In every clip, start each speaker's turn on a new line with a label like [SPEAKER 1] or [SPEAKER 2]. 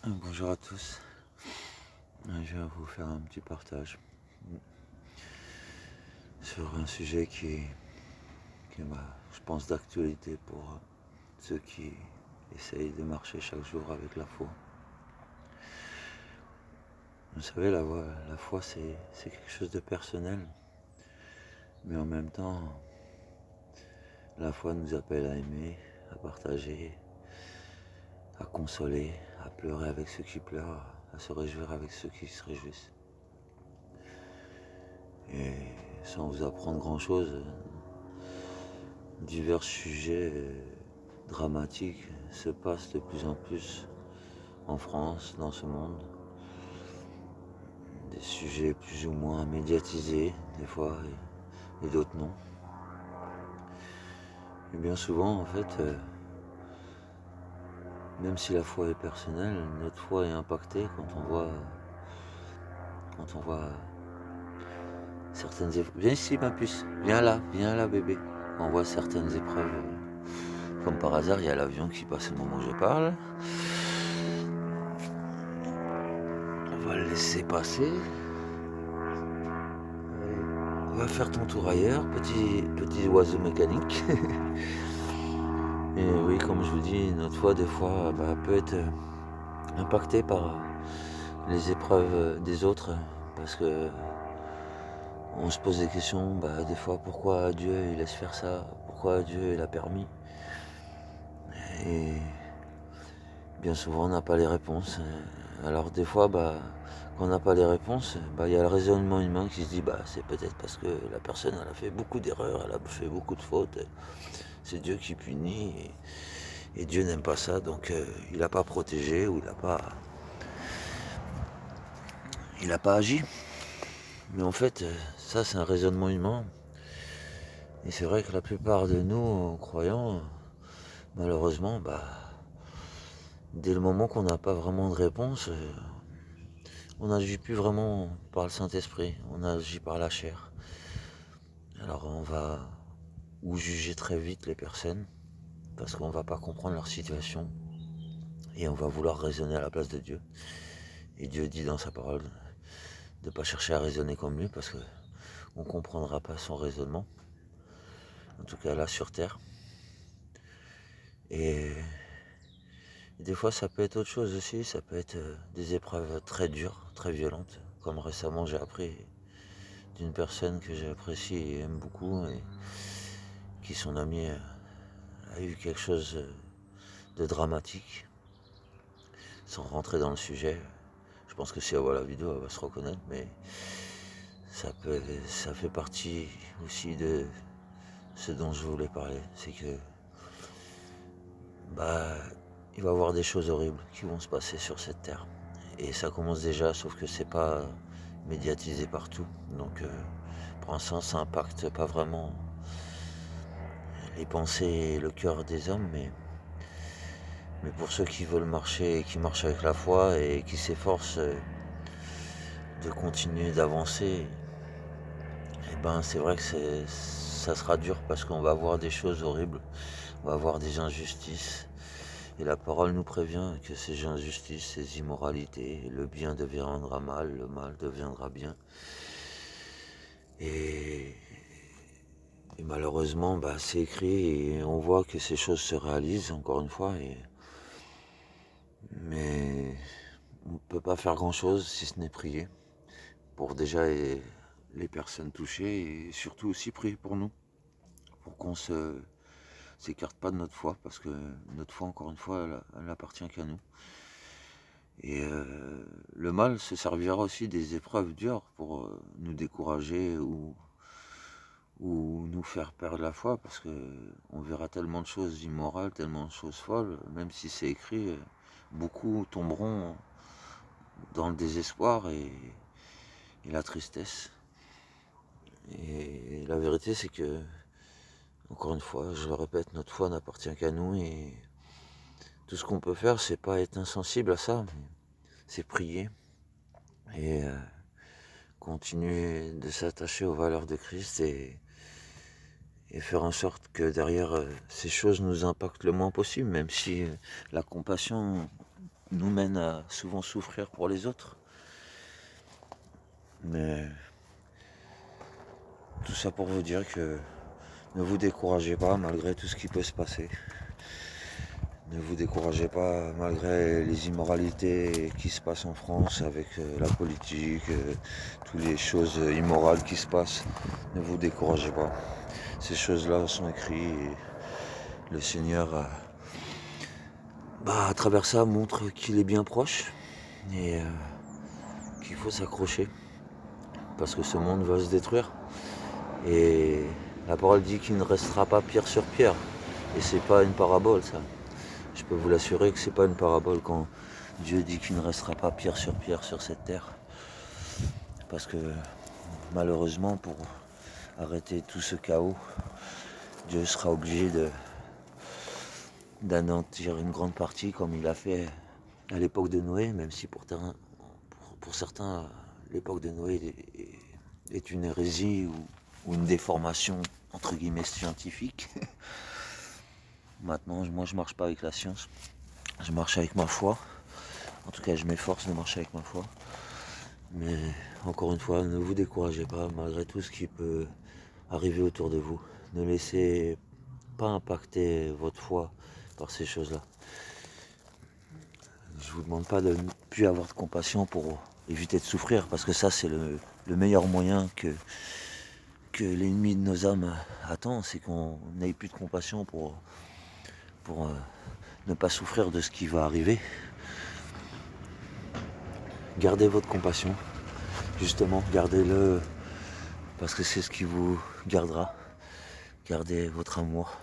[SPEAKER 1] Bonjour à tous. Je vais vous faire un petit partage sur un sujet qui est, je pense, d'actualité pour ceux qui essayent de marcher chaque jour avec la foi. Vous savez, la foi, c'est quelque chose de personnel, mais en même temps, la foi nous appelle à aimer, à partager, à consoler, à pleurer avec ceux qui pleurent, à se réjouir avec ceux qui se réjouissent. Et sans vous apprendre grand-chose, divers sujets dramatiques se passent de plus en plus en France, dans ce monde. Des sujets plus ou moins médiatisés, des fois, et d'autres non. Et bien souvent, en fait, même si la foi est personnelle, notre foi est impactée quand on voit certaines épreuves. Viens ici, ma puce, viens là, bébé. Quand on voit certaines épreuves, comme par hasard, il y a l'avion qui passe au moment où je parle. On va le laisser passer. Va faire ton tour ailleurs, petit oiseau mécanique. Et oui, comme je vous dis, notre foi, des fois, peut être impactée par les épreuves des autres, parce que on se pose des questions, des fois, pourquoi Dieu il laisse faire ça, pourquoi Dieu il a permis. Et bien souvent, on n'a pas les réponses. Alors des fois, quand on n'a pas les réponses, il y a le raisonnement humain qui se dit, c'est peut-être parce que la personne elle a fait beaucoup d'erreurs, elle a fait beaucoup de fautes. C'est Dieu qui punit et Dieu n'aime pas ça, donc il n'a pas protégé ou il n'a pas agi. Mais en fait, ça c'est un raisonnement humain. Et c'est vrai que la plupart de nous, croyants, malheureusement, dès le moment qu'on n'a pas vraiment de réponse, on n'agit plus vraiment par le Saint-Esprit, on agit par la chair. Alors on va ou juger très vite les personnes, parce qu'on ne va pas comprendre leur situation, et on va vouloir raisonner à la place de Dieu. Et Dieu dit dans sa parole de ne pas chercher à raisonner comme lui, parce qu'on ne comprendra pas son raisonnement, en tout cas là sur Terre. Et des fois ça peut être autre chose aussi, ça peut être des épreuves très dures, très violentes, comme récemment j'ai appris d'une personne que j'apprécie et aime beaucoup, et qui son ami a eu quelque chose de dramatique, sans rentrer dans le sujet. Je pense que si elle voit la vidéo, elle va se reconnaître, mais ça fait partie aussi de ce dont je voulais parler. C'est que il va y avoir des choses horribles qui vont se passer sur cette terre. Et ça commence déjà, sauf que c'est pas médiatisé partout. Donc pour l'instant, ça impacte pas vraiment les pensées et le cœur des hommes, mais pour ceux qui veulent marcher, qui marchent avec la foi et qui s'efforcent de continuer d'avancer, c'est vrai que ça sera dur parce qu'on va voir des choses horribles, on va voir des injustices. Et la parole nous prévient que ces injustices, ces immoralités, le bien deviendra mal, le mal deviendra bien. Et malheureusement, c'est écrit et on voit que ces choses se réalisent encore une fois. Mais on ne peut pas faire grand-chose si ce n'est prier pour déjà les personnes touchées et surtout aussi prier pour nous, pour qu'on s'écarte pas de notre foi, parce que notre foi, encore une fois, elle n'appartient qu'à nous. Et le mal se servira aussi des épreuves dures pour nous décourager ou nous faire perdre la foi, parce qu'on verra tellement de choses immorales, tellement de choses folles, même si c'est écrit, beaucoup tomberont dans le désespoir et la tristesse. Et la vérité, c'est que, encore une fois, je le répète, notre foi n'appartient qu'à nous, et tout ce qu'on peut faire, c'est pas être insensible à ça, mais c'est prier et continuer de s'attacher aux valeurs de Christ et faire en sorte que derrière ces choses nous impactent le moins possible, même si la compassion nous mène à souvent souffrir pour les autres. Mais tout ça pour vous dire que ne vous découragez pas malgré tout ce qui peut se passer. Ne vous découragez pas malgré les immoralités qui se passent en France avec la politique, toutes les choses immorales qui se passent. Ne vous découragez pas. Ces choses-là sont écrites et le Seigneur, à travers ça, montre qu'il est bien proche et qu'il faut s'accrocher parce que ce monde va se détruire. Et la parole dit qu'il ne restera pas pierre sur pierre. Et c'est pas une parabole, ça. Je peux vous l'assurer que c'est pas une parabole quand Dieu dit qu'il ne restera pas pierre sur cette terre. Parce que malheureusement, pour arrêter tout ce chaos, Dieu sera obligé d'anéantir une grande partie comme il a fait à l'époque de Noé, même si pour certains, l'époque de Noé est une hérésie ou une déformation entre guillemets scientifique. Maintenant, moi je marche pas avec la science, je marche avec ma foi. En tout cas, je m'efforce de marcher avec ma foi. Mais encore une fois, ne vous découragez pas malgré tout ce qui peut arriver autour de vous. Ne laissez pas impacter votre foi par ces choses-là. Je vous demande pas de ne plus avoir de compassion pour éviter de souffrir, parce que ça c'est le meilleur moyen que l'ennemi de nos âmes attend, c'est qu'on n'ait plus de compassion pour ne pas souffrir de ce qui va arriver. Gardez votre compassion, justement, gardez-le, parce que c'est ce qui vous gardera. Gardez votre amour,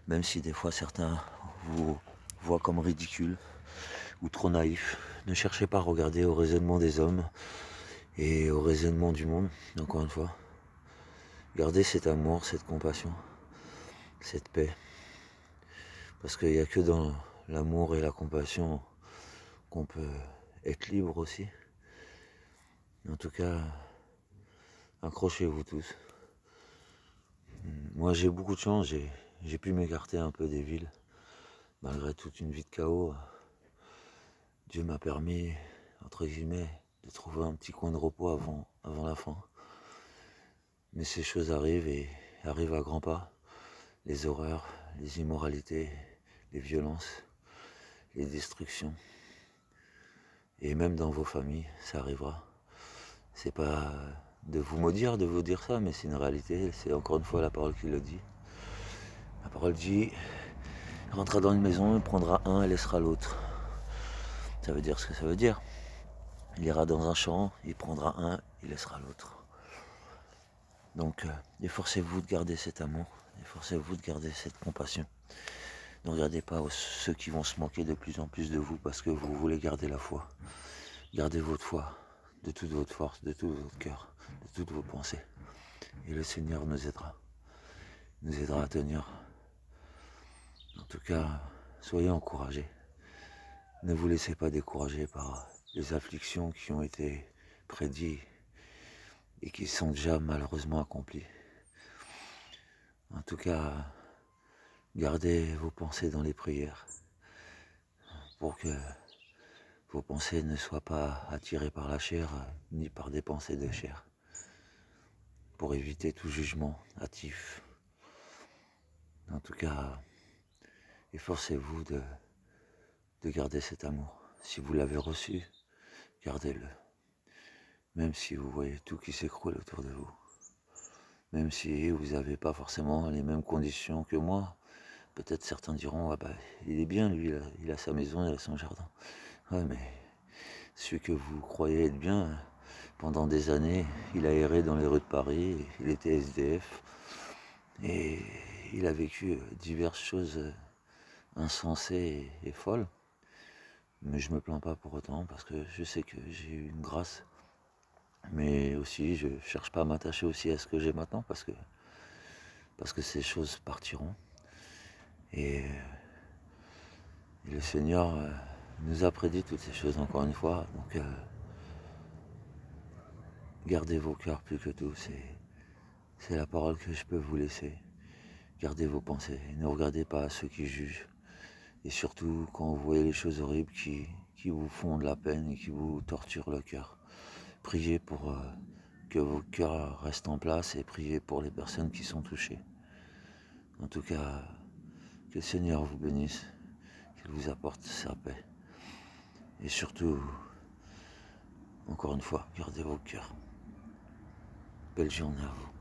[SPEAKER 1] même si des fois certains vous voient comme ridicule ou trop naïf. Ne cherchez pas à regarder au raisonnement des hommes et au raisonnement du monde, encore une fois. Gardez cet amour, cette compassion, cette paix. Parce qu'il n'y a que dans l'amour et la compassion qu'on peut être libre aussi. En tout cas, accrochez-vous tous. Moi j'ai beaucoup de chance, j'ai pu m'écarter un peu des villes. Malgré toute une vie de chaos, Dieu m'a permis, entre guillemets, de trouver un petit coin de repos avant la fin. Mais ces choses arrivent et arrivent à grands pas. Les horreurs, les immoralités, les violences, les destructions. Et même dans vos familles, ça arrivera. C'est pas de vous maudire, de vous dire ça, mais c'est une réalité. C'est encore une fois la parole qui le dit. La parole dit, il rentrera dans une maison, il prendra un et laissera l'autre. Ça veut dire ce que ça veut dire. Il ira dans un champ, il prendra un, il laissera l'autre. Donc, efforcez-vous de garder cet amour, efforcez-vous de garder cette compassion. Ne regardez pas ceux qui vont se moquer de plus en plus de vous parce que vous voulez garder la foi. Gardez votre foi de toute votre force, de tout votre cœur, de toutes vos pensées. Et le Seigneur nous aidera à tenir. En tout cas, soyez encouragés. Ne vous laissez pas décourager par les afflictions qui ont été prédites et qui sont déjà malheureusement accomplies. En tout cas, gardez vos pensées dans les prières pour que vos pensées ne soient pas attirées par la chair ni par des pensées de chair, pour éviter tout jugement hâtif. En tout cas, efforcez-vous de garder cet amour. Si vous l'avez reçu, gardez-le. Même si vous voyez tout qui s'écroule autour de vous. Même si vous n'avez pas forcément les mêmes conditions que moi. Peut-être certains diront, il est bien lui, il a sa maison, il a son jardin. Ouais, mais celui que vous croyez être bien, pendant des années, il a erré dans les rues de Paris, il était SDF, et il a vécu diverses choses insensées et folles. Mais je me plains pas pour autant, parce que je sais que j'ai eu une grâce. Mais aussi, je cherche pas à m'attacher aussi à ce que j'ai maintenant, parce que ces choses partiront. Et le Seigneur nous a prédit toutes ces choses encore une fois. Donc, gardez vos cœurs plus que tout. C'est la parole que je peux vous laisser. Gardez vos pensées. Ne regardez pas à ceux qui jugent. Et surtout quand vous voyez les choses horribles qui vous font de la peine et qui vous torturent le cœur. Priez pour que vos cœurs restent en place et priez pour les personnes qui sont touchées. En tout cas, que le Seigneur vous bénisse, qu'il vous apporte sa paix. Et surtout, encore une fois, gardez vos cœurs. Belle journée à vous.